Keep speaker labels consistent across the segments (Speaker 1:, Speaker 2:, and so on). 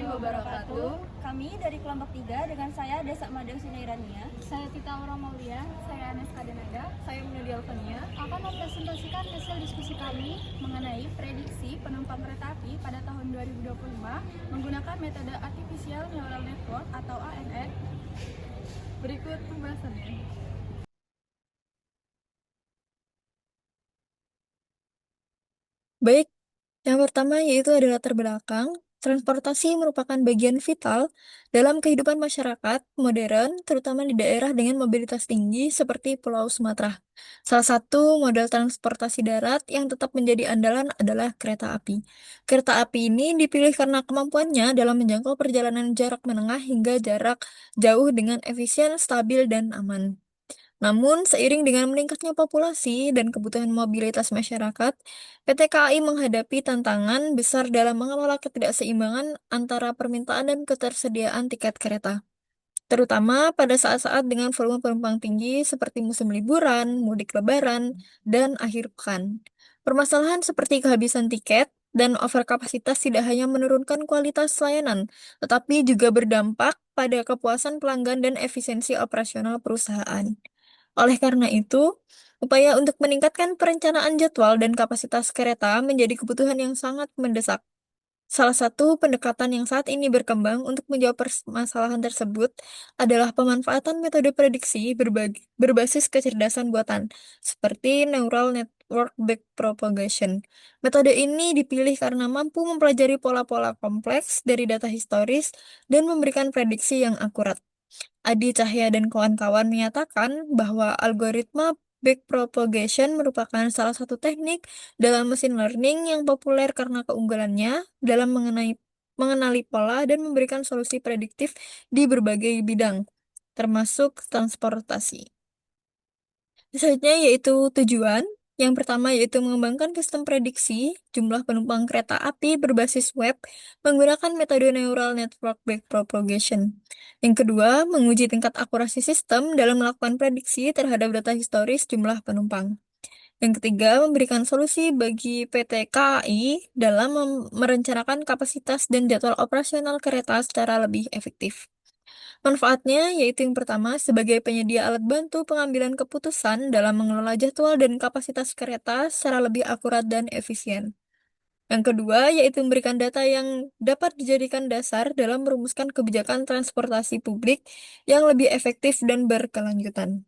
Speaker 1: wabarakatuh.
Speaker 2: Kami dari kelompok 3 dengan saya Desa Madang Sinairania.
Speaker 1: Saya Tita Aura Maulia, saya Anes Kadenada,
Speaker 3: Saya Munadi Alfania
Speaker 1: akan mempresentasikan hasil diskusi kami mengenai prediksi penumpang kereta api pada tahun 2025 menggunakan metode Artificial Neural Network atau ANN.
Speaker 3: Berikut pembahasannya.
Speaker 4: Baik, yang pertama yaitu adalah latar belakang. Transportasi merupakan bagian vital dalam kehidupan masyarakat modern, terutama di daerah dengan mobilitas tinggi seperti Pulau Sumatera. Salah satu modal transportasi darat yang tetap menjadi andalan adalah kereta api. Kereta api ini dipilih karena kemampuannya dalam menjangkau perjalanan jarak menengah hingga jarak jauh dengan efisien, stabil, dan aman. Namun, seiring dengan meningkatnya populasi dan kebutuhan mobilitas masyarakat, PT KAI menghadapi tantangan besar dalam mengelola ketidakseimbangan antara permintaan dan ketersediaan tiket kereta, terutama pada saat-saat dengan volume penumpang tinggi seperti musim liburan, mudik lebaran, dan akhir pekan. Permasalahan seperti kehabisan tiket dan overkapasitas tidak hanya menurunkan kualitas layanan, tetapi juga berdampak pada kepuasan pelanggan dan efisiensi operasional perusahaan. Oleh karena itu, upaya untuk meningkatkan perencanaan jadwal dan kapasitas kereta menjadi kebutuhan yang sangat mendesak. Salah satu pendekatan yang saat ini berkembang untuk menjawab permasalahan tersebut adalah pemanfaatan metode prediksi berbasis kecerdasan buatan, seperti Neural Network Backpropagation. Metode ini dipilih karena mampu mempelajari pola-pola kompleks dari data historis dan memberikan prediksi yang akurat. Adi Cahya dan kawan-kawan menyatakan bahwa algoritma backpropagation merupakan salah satu teknik dalam mesin learning yang populer karena keunggulannya dalam mengenali pola dan memberikan solusi prediktif di berbagai bidang, termasuk transportasi. Selanjutnya yaitu tujuan. Yang pertama yaitu mengembangkan sistem prediksi jumlah penumpang kereta api berbasis web menggunakan metode Neural Network Backpropagation. Yang kedua, menguji tingkat akurasi sistem dalam melakukan prediksi terhadap data historis jumlah penumpang. Yang ketiga, memberikan solusi bagi PT KAI dalam merencanakan kapasitas dan jadwal operasional kereta secara lebih efektif. Manfaatnya yaitu yang pertama, sebagai penyedia alat bantu pengambilan keputusan dalam mengelola jadwal dan kapasitas kereta secara lebih akurat dan efisien. Yang kedua, yaitu memberikan data yang dapat dijadikan dasar dalam merumuskan kebijakan transportasi publik yang lebih efektif dan berkelanjutan.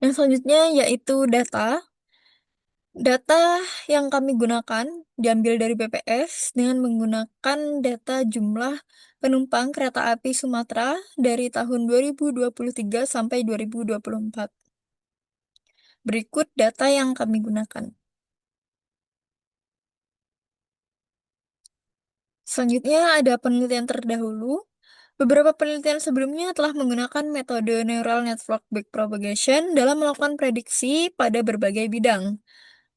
Speaker 4: Yang selanjutnya yaitu data. Data yang kami gunakan diambil dari BPS dengan menggunakan data jumlah penumpang kereta api Sumatera dari tahun 2023 sampai 2024. Berikut data yang kami gunakan. Selanjutnya ada penelitian terdahulu. Beberapa penelitian sebelumnya telah menggunakan metode Neural Network Backpropagation dalam melakukan prediksi pada berbagai bidang.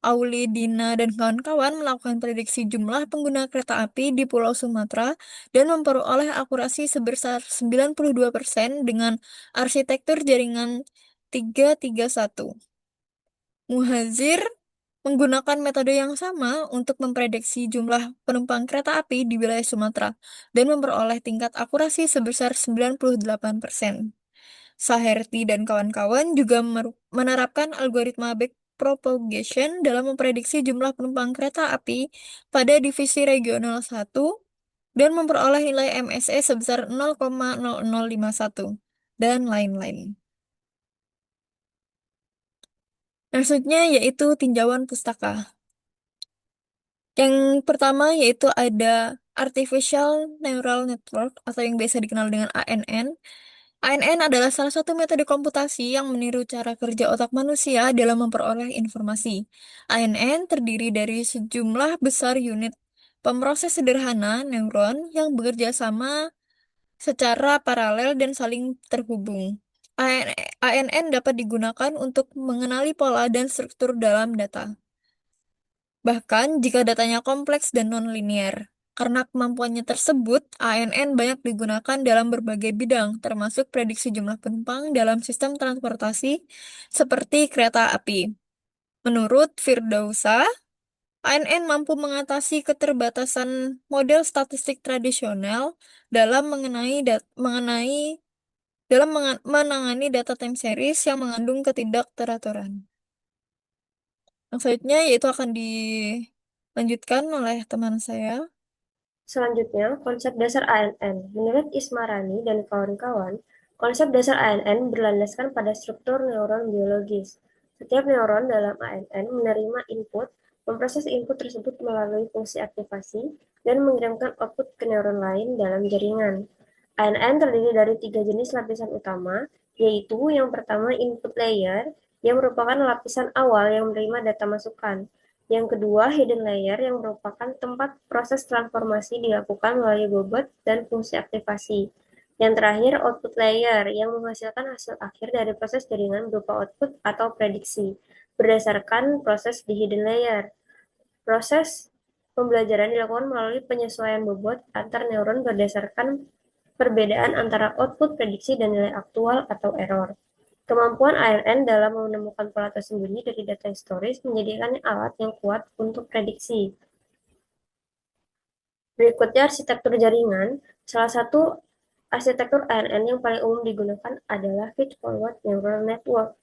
Speaker 4: Auli, Dina, dan kawan-kawan melakukan prediksi jumlah pengguna kereta api di Pulau Sumatera dan memperoleh akurasi sebesar 92% dengan arsitektur jaringan 331. Muhazir menggunakan metode yang sama untuk memprediksi jumlah penumpang kereta api di wilayah Sumatera dan memperoleh tingkat akurasi sebesar 98%. Saherti dan kawan-kawan juga menerapkan algoritma backpropagation dalam memprediksi jumlah penumpang kereta api pada divisi regional 1 dan memperoleh nilai MSE sebesar 0,0051 dan lain-lain. Maksudnya yaitu tinjauan pustaka. Yang pertama yaitu ada Artificial Neural Network atau yang biasa dikenal dengan ANN. ANN adalah salah satu metode komputasi yang meniru cara kerja otak manusia dalam memperoleh informasi. ANN terdiri dari sejumlah besar unit pemroses sederhana neuron yang bekerja sama secara paralel dan saling terhubung. ANN dapat digunakan untuk mengenali pola dan struktur dalam data, bahkan jika datanya kompleks dan non-linear. Karena kemampuannya tersebut, ANN banyak digunakan dalam berbagai bidang, termasuk prediksi jumlah penumpang dalam sistem transportasi seperti kereta api. Menurut Firdausa, ANN mampu mengatasi keterbatasan model statistik tradisional dalam menangani data time series yang mengandung ketidakteraturan. Yang selanjutnya yaitu akan dilanjutkan oleh teman saya.
Speaker 5: Selanjutnya, konsep dasar ANN. Menurut Ismarani dan kawan-kawan, konsep dasar ANN berlandaskan pada struktur neuron biologis. Setiap neuron dalam ANN menerima input, memproses input tersebut melalui fungsi aktivasi, dan mengirimkan output ke neuron lain dalam jaringan. ANN terdiri dari 3 jenis lapisan utama, yaitu yang pertama input layer, yang merupakan lapisan awal yang menerima data masukan. Yang kedua, hidden layer yang merupakan tempat proses transformasi dilakukan melalui bobot dan fungsi aktivasi. Yang terakhir, output layer yang menghasilkan hasil akhir dari proses jaringan berupa output atau prediksi berdasarkan proses di hidden layer. Proses pembelajaran dilakukan melalui penyesuaian bobot antar neuron berdasarkan perbedaan antara output prediksi dan nilai aktual atau error. Kemampuan ANN dalam menemukan pola tersembunyi dari data historis menjadikannya alat yang kuat untuk prediksi. Berikutnya arsitektur jaringan. Salah satu arsitektur ANN yang paling umum digunakan adalah feed-forward neural network,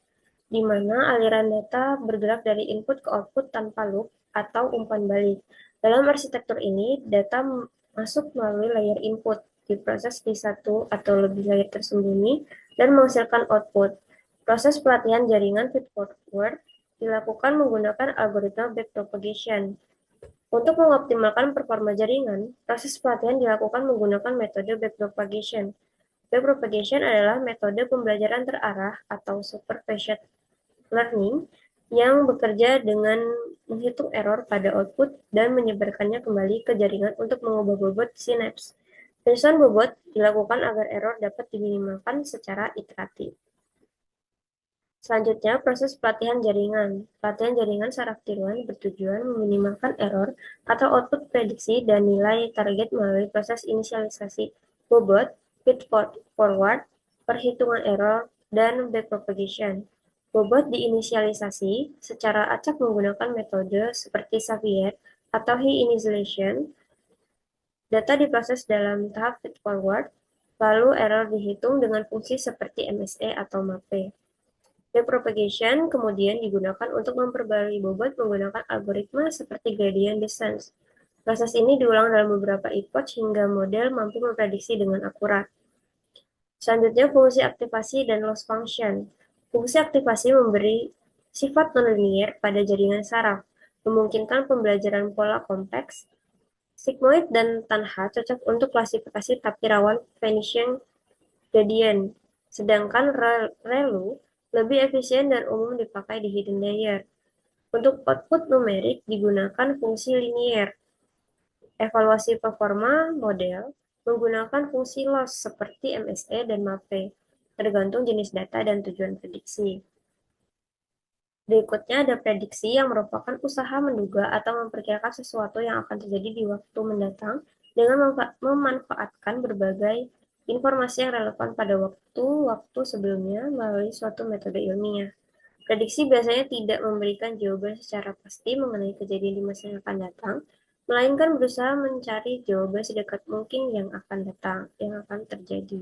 Speaker 5: di mana aliran data bergerak dari input ke output tanpa loop atau umpan balik. Dalam arsitektur ini, data masuk melalui layer input, diproses di satu atau lebih layer tersembunyi, dan menghasilkan output. Proses pelatihan jaringan feed-forward dilakukan menggunakan algoritma backpropagation. Untuk mengoptimalkan performa jaringan, proses pelatihan dilakukan menggunakan metode backpropagation. Backpropagation adalah metode pembelajaran terarah atau supervised learning yang bekerja dengan menghitung error pada output dan menyebarkannya kembali ke jaringan untuk mengubah bobot sinaps. Penyesuaian bobot dilakukan agar error dapat diminimalkan secara iteratif. Selanjutnya, proses pelatihan jaringan. Pelatihan jaringan saraf tiruan bertujuan meminimalkan error atau output prediksi dan nilai target melalui proses inisialisasi bobot, feed-forward, perhitungan error, dan backpropagation. Bobot diinisialisasi secara acak menggunakan metode seperti Xavier atau High initialization. Data diproses dalam tahap feed-forward, lalu error dihitung dengan fungsi seperti MSE atau MAPE. Backpropagation kemudian digunakan untuk memperbarui bobot menggunakan algoritma seperti gradient descent. Proses ini diulang dalam beberapa epoch hingga model mampu memprediksi dengan akurat. Selanjutnya, fungsi aktivasi dan loss function. Fungsi aktivasi memberi sifat nonlinear pada jaringan saraf, memungkinkan pembelajaran pola kompleks. Sigmoid dan Tanha cocok untuk klasifikasi tapi rawan vanishing gradient, sedangkan ReLU lebih efisien dan umum dipakai di hidden layer. Untuk output numerik digunakan fungsi linear. Evaluasi performa model menggunakan fungsi loss seperti MSE dan MAPE, tergantung jenis data dan tujuan prediksi. Berikutnya ada prediksi yang merupakan usaha menduga atau memperkirakan sesuatu yang akan terjadi di waktu mendatang dengan memanfaatkan berbagai informasi yang relevan pada waktu sebelumnya melalui suatu metode ilmiah. Prediksi biasanya tidak memberikan jawaban secara pasti mengenai kejadian di masa yang akan datang, melainkan berusaha mencari jawaban sedekat mungkin yang akan terjadi.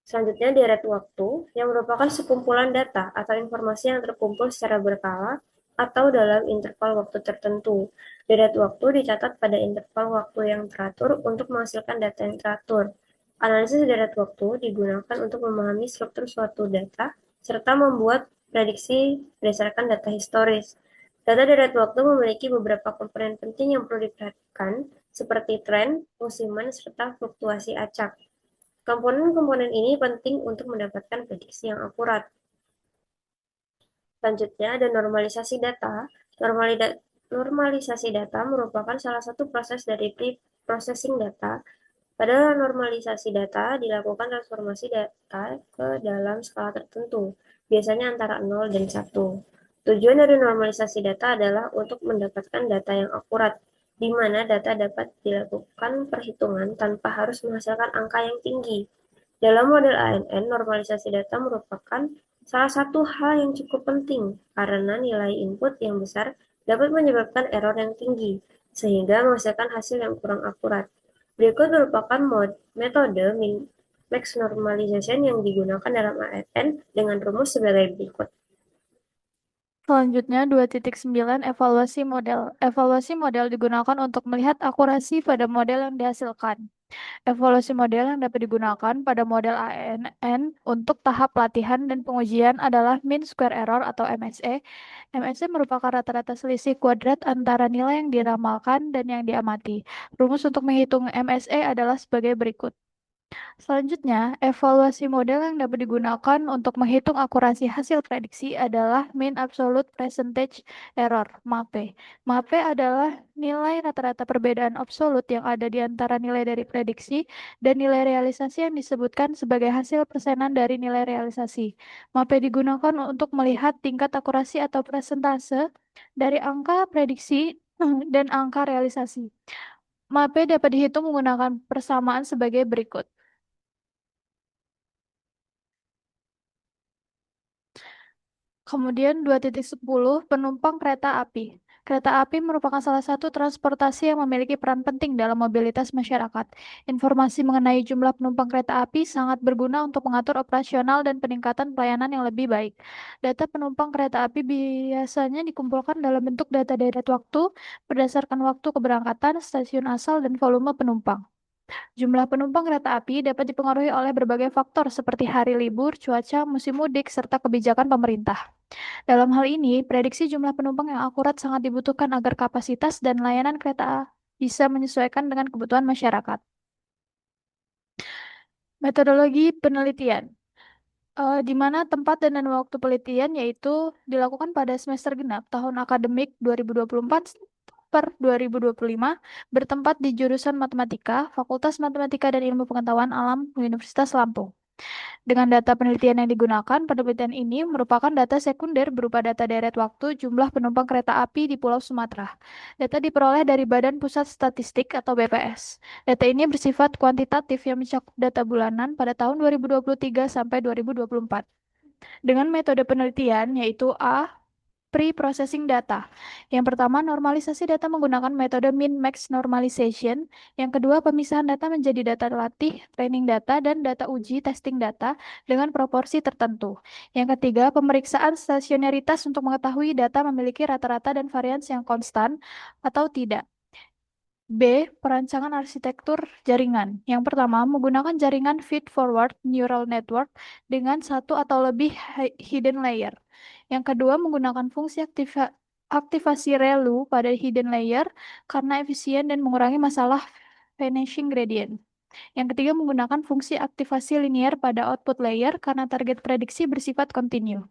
Speaker 5: Selanjutnya, deret waktu, yang merupakan sekumpulan data atau informasi yang terkumpul secara berkala atau dalam interval waktu tertentu. Deret waktu dicatat pada interval waktu yang teratur untuk menghasilkan data yang teratur. Analisis deret waktu digunakan untuk memahami struktur suatu data serta membuat prediksi berdasarkan data historis. Data deret waktu memiliki beberapa komponen penting yang perlu diperhatikan, seperti tren, musiman, serta fluktuasi acak. Komponen-komponen ini penting untuk mendapatkan prediksi yang akurat. Selanjutnya ada normalisasi data. Normalisasi data merupakan salah satu proses dari pre-processing data. Pada normalisasi data dilakukan transformasi data ke dalam skala tertentu, biasanya antara 0 dan 1. Tujuan dari normalisasi data adalah untuk mendapatkan data yang akurat, di mana data dapat dilakukan perhitungan tanpa harus menghasilkan angka yang tinggi. Dalam model ANN, normalisasi data merupakan salah satu hal yang cukup penting karena nilai input yang besar dapat menyebabkan error yang tinggi, sehingga menghasilkan hasil yang kurang akurat. Berikut merupakan metode max normalization yang digunakan dalam ANN dengan rumus sebagai berikut.
Speaker 3: Selanjutnya, 2.9 evaluasi model. Evaluasi model digunakan untuk melihat akurasi pada model yang dihasilkan. Evaluasi model yang dapat digunakan pada model ANN untuk tahap pelatihan dan pengujian adalah mean square error atau MSE. MSE merupakan rata-rata selisih kuadrat antara nilai yang diramalkan dan yang diamati. Rumus untuk menghitung MSE adalah sebagai berikut. Selanjutnya, evaluasi model yang dapat digunakan untuk menghitung akurasi hasil prediksi adalah mean absolute percentage error, MAPE. MAPE adalah nilai rata-rata perbedaan absolut yang ada di antara nilai dari prediksi dan nilai realisasi yang disebutkan sebagai hasil persenan dari nilai realisasi. MAPE digunakan untuk melihat tingkat akurasi atau persentase dari angka prediksi dan angka realisasi. MAPE dapat dihitung menggunakan persamaan sebagai berikut. Kemudian 2.10 penumpang kereta api. Kereta api merupakan salah satu transportasi yang memiliki peran penting dalam mobilitas masyarakat. Informasi mengenai jumlah penumpang kereta api sangat berguna untuk mengatur operasional dan peningkatan pelayanan yang lebih baik. Data penumpang kereta api biasanya dikumpulkan dalam bentuk data deret waktu berdasarkan waktu keberangkatan, stasiun asal, dan volume penumpang. Jumlah penumpang kereta api dapat dipengaruhi oleh berbagai faktor seperti hari libur, cuaca, musim mudik, serta kebijakan pemerintah. Dalam hal ini, prediksi jumlah penumpang yang akurat sangat dibutuhkan agar kapasitas dan layanan kereta bisa menyesuaikan dengan kebutuhan masyarakat. Metodologi penelitian, di mana tempat dan waktu penelitian yaitu dilakukan pada semester genap tahun akademik 2024 per 2025 bertempat di jurusan Matematika, Fakultas Matematika dan Ilmu Pengetahuan Alam Universitas Lampung. Dengan data penelitian yang digunakan, penelitian ini merupakan data sekunder berupa data deret waktu jumlah penumpang kereta api di Pulau Sumatera. Data diperoleh dari Badan Pusat Statistik atau BPS. Data ini bersifat kuantitatif yang mencakup data bulanan pada tahun 2023 sampai 2024. Dengan metode penelitian yaitu A. Pre-processing data. Yang pertama, normalisasi data menggunakan metode min-max normalization. Yang kedua, pemisahan data menjadi data latih, training data, dan data uji, testing data, dengan proporsi tertentu. Yang ketiga, pemeriksaan stasionaritas untuk mengetahui data memiliki rata-rata dan varians yang konstan atau tidak. B. Perancangan arsitektur jaringan. Yang pertama, menggunakan jaringan feed-forward neural network dengan satu atau lebih hidden layer. Yang kedua, menggunakan fungsi aktivasi ReLU pada hidden layer karena efisien dan mengurangi masalah vanishing gradient. Yang ketiga, menggunakan fungsi aktivasi linear pada output layer karena target prediksi bersifat kontinu.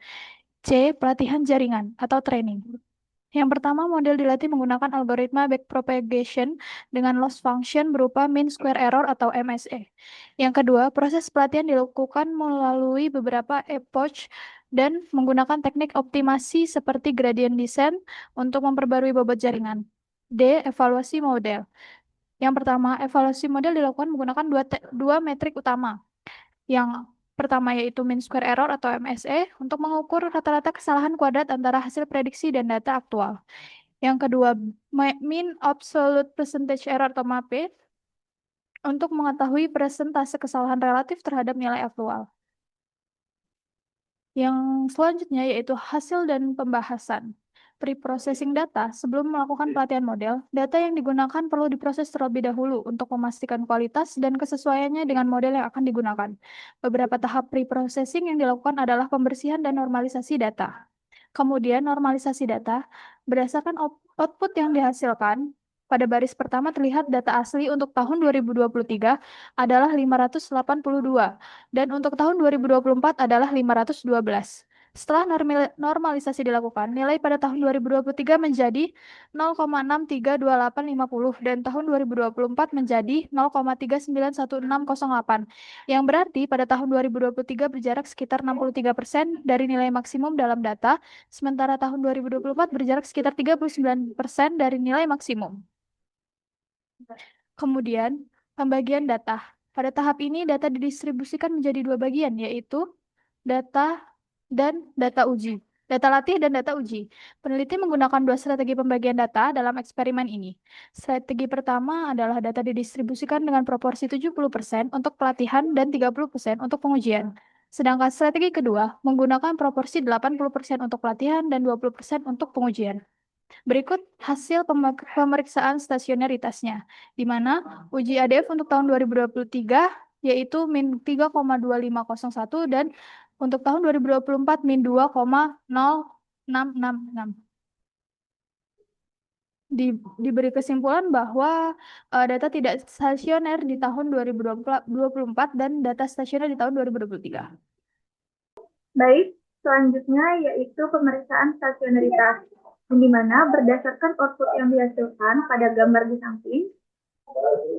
Speaker 3: C. Pelatihan jaringan atau training. Yang pertama, model dilatih menggunakan algoritma backpropagation dengan loss function berupa mean square error atau MSE. Yang kedua, proses pelatihan dilakukan melalui beberapa approach dan menggunakan teknik optimasi seperti gradient descent untuk memperbarui bobot jaringan. D. Evaluasi model. Yang pertama, evaluasi model dilakukan menggunakan dua metrik utama. Yang pertama yaitu mean square error atau MSE untuk mengukur rata-rata kesalahan kuadrat antara hasil prediksi dan data aktual. Yang kedua, mean absolute percentage error atau MAPE untuk mengetahui persentase kesalahan relatif terhadap nilai aktual. Yang selanjutnya yaitu hasil dan pembahasan. Pre-processing data, sebelum melakukan pelatihan model, data yang digunakan perlu diproses terlebih dahulu untuk memastikan kualitas dan kesesuaiannya dengan model yang akan digunakan. Beberapa tahap pre-processing yang dilakukan adalah pembersihan dan normalisasi data. Kemudian normalisasi data, berdasarkan output yang dihasilkan, pada baris pertama terlihat data asli untuk tahun 2023 adalah 582 dan untuk tahun 2024 adalah 512. Setelah normalisasi dilakukan, nilai pada tahun 2023 menjadi 0,632850 dan tahun 2024 menjadi 0,391608, yang berarti pada tahun 2023 berjarak sekitar 63% dari nilai maksimum dalam data, sementara tahun 2024 berjarak sekitar 39% dari nilai maksimum. Kemudian, pembagian data. Pada tahap ini, data didistribusikan menjadi dua bagian, yaitu data dan data uji. Data latih dan data uji. Peneliti menggunakan dua strategi pembagian data dalam eksperimen ini. Strategi pertama adalah data didistribusikan dengan proporsi 70% untuk pelatihan dan 30% untuk pengujian. Sedangkan strategi kedua menggunakan proporsi 80% untuk pelatihan dan 20% untuk pengujian. Berikut hasil pemeriksaan stasioneritasnya, di mana uji ADF untuk tahun 2023 yaitu min 3,2501 dan untuk tahun 2024 min 2,0666. Diberi kesimpulan bahwa data tidak stasioner di tahun 2024 dan data stasioner di tahun 2023.
Speaker 6: Baik, selanjutnya yaitu pemeriksaan stasioneritas, di mana berdasarkan output yang dihasilkan pada gambar di samping,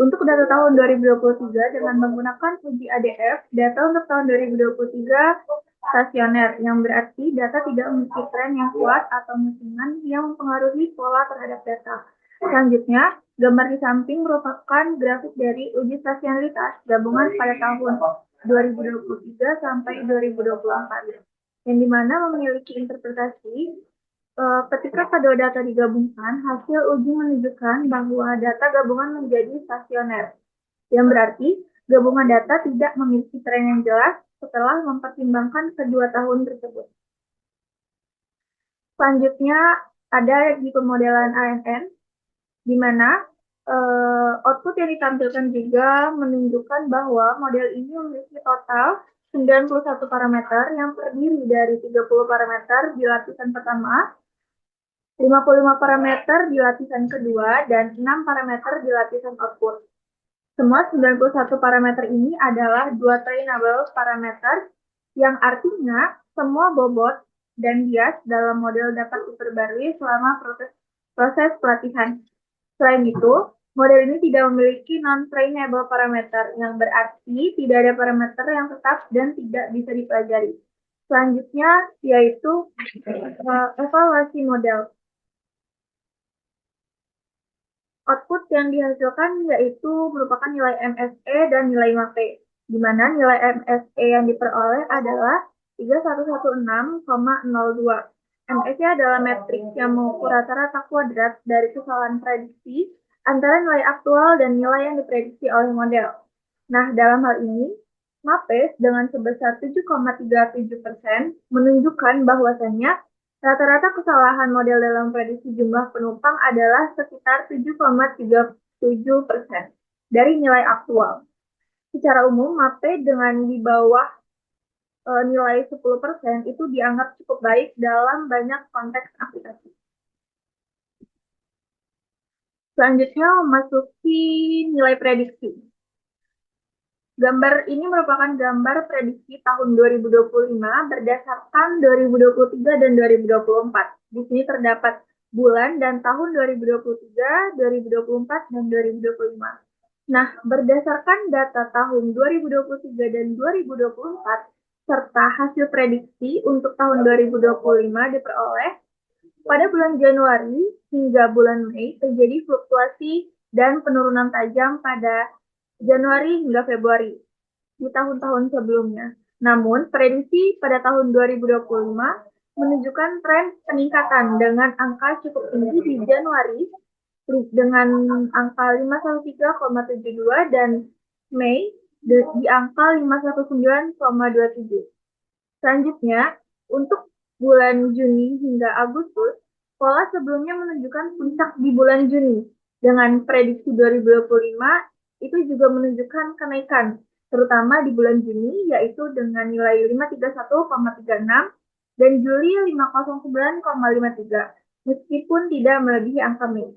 Speaker 6: untuk data tahun 2023 dengan menggunakan uji ADF, data untuk tahun 2023 stasioner, yang berarti data tidak memiliki tren yang kuat atau musiman yang mempengaruhi pola terhadap data. Selanjutnya, gambar di samping merupakan grafik dari uji stasioneritas gabungan pada tahun 2023 sampai 2024, yang dimana memiliki interpretasi ketika kedua data digabungkan, hasil uji menunjukkan bahwa data gabungan menjadi stasioner, yang berarti gabungan data tidak memiliki tren yang jelas setelah mempertimbangkan kedua tahun tersebut. Selanjutnya ada di pemodelan ANN, di mana output yang ditampilkan juga menunjukkan bahwa model ini memiliki total 91 parameter yang terdiri dari 30 parameter di lapisan pertama, 55 parameter di lapisan kedua, dan 6 parameter di lapisan output. Semua 91 parameter ini adalah dua trainable parameter, yang artinya semua bobot dan bias dalam model dapat diperbarui selama proses pelatihan. Selain itu, model ini tidak memiliki non-trainable parameter, yang berarti tidak ada parameter yang tetap dan tidak bisa dipelajari. Selanjutnya yaitu evaluasi model. Output yang dihasilkan yaitu merupakan nilai MSE dan nilai MAPE, di mana nilai MSE yang diperoleh adalah 3116,02. MSE adalah metrik yang mengukur rata-rata kuadrat dari kesalahan prediksi antara nilai aktual dan nilai yang diprediksi oleh model. Nah, dalam hal ini, MAPE dengan sebesar 7,37% menunjukkan bahwasannya rata-rata kesalahan model dalam prediksi jumlah penumpang adalah sekitar 7,37% dari nilai aktual. Secara umum, MAPE dengan di bawah nilai 10% itu dianggap cukup baik dalam banyak konteks aplikasi. Selanjutnya memasuki nilai prediksi. Gambar ini merupakan gambar prediksi tahun 2025 berdasarkan 2023 dan 2024. Di sini terdapat bulan dan tahun 2023, 2024, dan 2025. Nah, berdasarkan data tahun 2023 dan 2024, serta hasil prediksi untuk tahun 2025 diperoleh, pada bulan Januari hingga bulan Mei terjadi fluktuasi dan penurunan tajam pada Januari hingga Februari di tahun-tahun sebelumnya. Namun, prediksi pada tahun 2025 menunjukkan tren peningkatan dengan angka cukup tinggi di Januari dengan angka 513,72 dan Mei di angka 519,27. Selanjutnya, untuk bulan Juni hingga Agustus, pola sebelumnya menunjukkan puncak di bulan Juni. Dengan prediksi 2025, itu juga menunjukkan kenaikan, terutama di bulan Juni, yaitu dengan nilai 531,36 dan Juli 509,53, meskipun tidak melebihi angka Mei.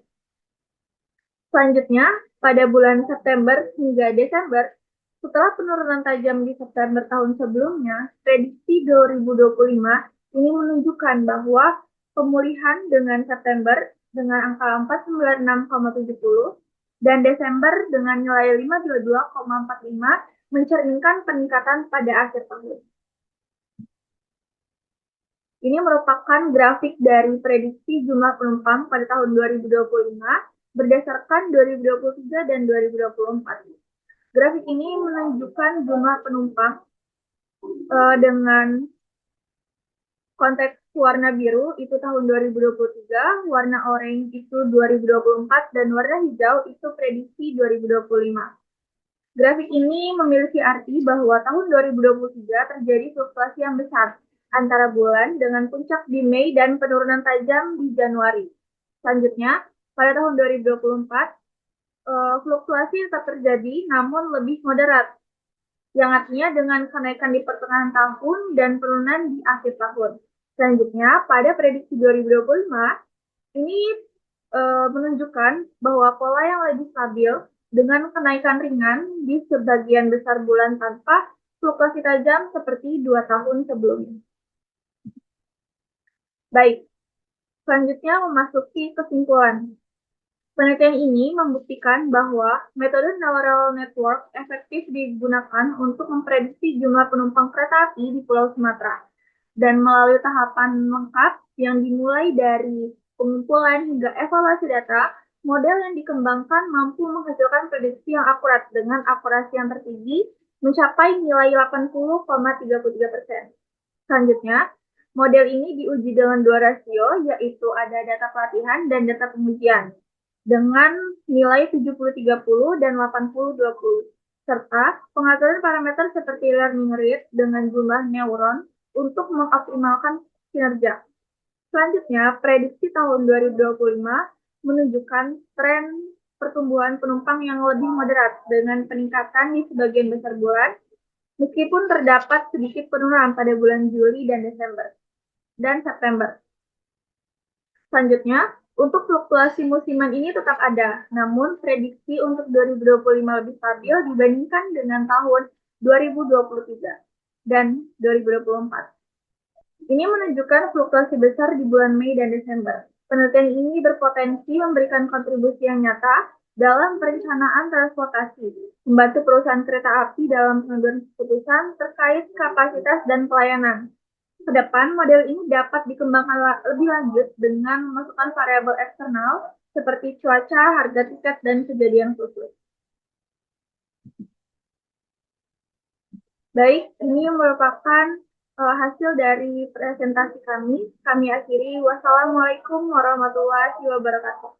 Speaker 6: Selanjutnya, pada bulan September hingga Desember, setelah penurunan tajam di September tahun sebelumnya, prediksi 2025 ini menunjukkan bahwa pemulihan dengan September dengan angka 496,70 dan Desember dengan nilai 522,45 mencerminkan peningkatan pada akhir tahun. Ini merupakan grafik dari prediksi jumlah penumpang pada tahun 2025 berdasarkan 2023 dan 2024. Grafik ini menunjukkan jumlah penumpang dengan konteks warna biru itu tahun 2023, warna oranye itu 2024, dan warna hijau itu prediksi 2025. Grafik ini memiliki arti bahwa tahun 2023 terjadi fluktuasi yang besar antara bulan dengan puncak di Mei dan penurunan tajam di Januari. Selanjutnya, pada tahun 2024, fluktuasi tetap terjadi namun lebih moderat, yang artinya dengan kenaikan di pertengahan tahun dan penurunan di akhir tahun. Selanjutnya, pada prediksi 2025, ini menunjukkan bahwa pola yang lebih stabil dengan kenaikan ringan di sebagian besar bulan tanpa fluktuasi tajam seperti 2 tahun sebelumnya. Baik, selanjutnya memasuki kesimpulan. Penelitian ini membuktikan bahwa metode neural network efektif digunakan untuk memprediksi jumlah penumpang kereta api di Pulau Sumatera. Dan melalui tahapan lengkap yang dimulai dari pengumpulan hingga evaluasi data, model yang dikembangkan mampu menghasilkan prediksi yang akurat dengan akurasi yang tertinggi mencapai nilai 80,33%. Selanjutnya, model ini diuji dengan dua rasio, yaitu ada data pelatihan dan data pengujian, dengan nilai 70-30 dan 80-20, serta pengaturan parameter seperti learning rate dengan jumlah neuron untuk mengoptimalkan kinerja. Selanjutnya, prediksi tahun 2025 menunjukkan tren pertumbuhan penumpang yang lebih moderat dengan peningkatan di sebagian besar bulan, meskipun terdapat sedikit penurunan pada bulan Juli dan Desember dan September. Selanjutnya, untuk fluktuasi musiman ini tetap ada, namun prediksi untuk 2025 lebih stabil dibandingkan dengan tahun 2023 dan 2024. Ini menunjukkan fluktuasi besar di bulan Mei dan Desember. Penelitian ini berpotensi memberikan kontribusi yang nyata dalam perencanaan transportasi, membantu perusahaan kereta api dalam pengambilan keputusan terkait kapasitas dan pelayanan. Ke depan, model ini dapat dikembangkan lebih lanjut dengan memasukkan variabel eksternal seperti cuaca, harga tiket, dan kejadian khusus. Baik, ini merupakan hasil dari presentasi kami. Kami akhiri. Wassalamualaikum warahmatullahi wabarakatuh.